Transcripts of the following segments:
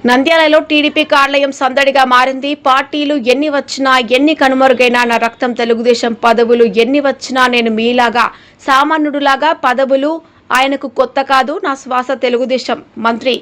నంద్యాలలో టీడీపీ కార్యాలయం సందడిగా మారింది. పార్టీలు ఎన్ని వచ్చినా ఎన్ని కనుమరుగైనా నా రక్తం తెలుగుదేశం, పదవులు ఎన్ని వచ్చినా నేను మీలాగా సామాన్యుడులాగా, పదవులు ఆయనకు కొత్త కాదు, నా శ్వాస తెలుగుదేశం. మంత్రి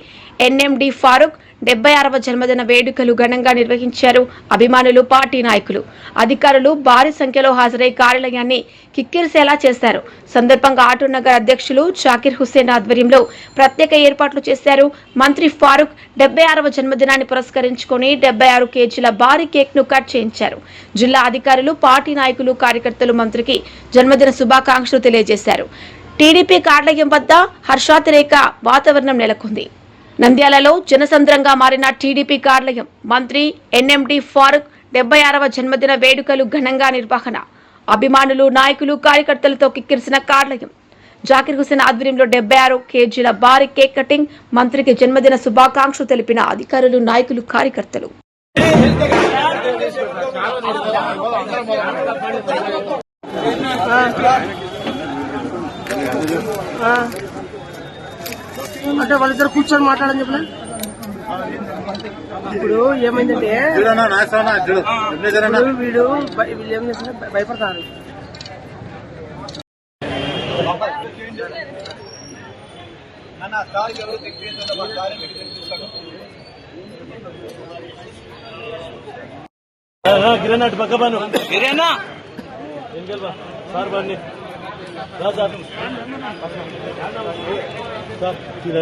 ఎన్ఎండి ఫారూక్ 76వ జన్మదిన వేడుకలు ఘనంగా నిర్వహించారు. అభిమానులు, పార్టీ నాయకులు, అధికారులు భారీ సంఖ్యలో హాజరై కార్యాలయాన్ని కిక్కిరిసేలా చేశారు. సందర్భంగా ఆటో నగర్ అధ్యక్షులు జాకిర్ హుస్సేన్ ఆధ్వర్యంలో ప్రత్యేక ఏర్పాట్లు చేశారు. మంత్రి ఫారూక్ 76వ జన్మదినాన్ని పురస్కరించుకుని 76 కేజీల భారీ కేక్ ను కట్ చేయించారు. జిల్లా అధికారులు, పార్టీ నాయకులు, కార్యకర్తలు మంత్రికి జన్మదిన శుభాకాంక్షలు తెలియజేశారు. టీడీపీ కార్యాలయం వద్ద హర్షాతిరేక వాతావరణం నెలకొంది. నంద్యాలలో జనసంద్రంగా మారిన టీడీపీ కార్యాలయం. మంత్రి ఎన్ఎండి ఫారూక్ 76వ జన్మదిన వేడుకలు ఘనంగా నిర్వహణ. అభిమానులు, నాయకులు, కార్యకర్తలతో కిక్కిరిసిన కార్యాలయం. జాకిర్ హుస్సేన్ ఆధ్వర్యంలో 76 కేజీల భారీ కేక్ కటింగ్. మంత్రికి జన్మదిన శుభాకాంక్షలు తెలిపిన అధికారులు, నాయకులు, కార్యకర్తలు. అంటే వాళ్ళిద్దరు కూర్చొని మాట్లాడని చెప్పలే. ఇప్పుడు ఏమైందంటే వీళ్ళు ఏం చేస్తున్నా భయపడతారు. కిరణ్ అటు పక్క బాను సార్ బండి తీలా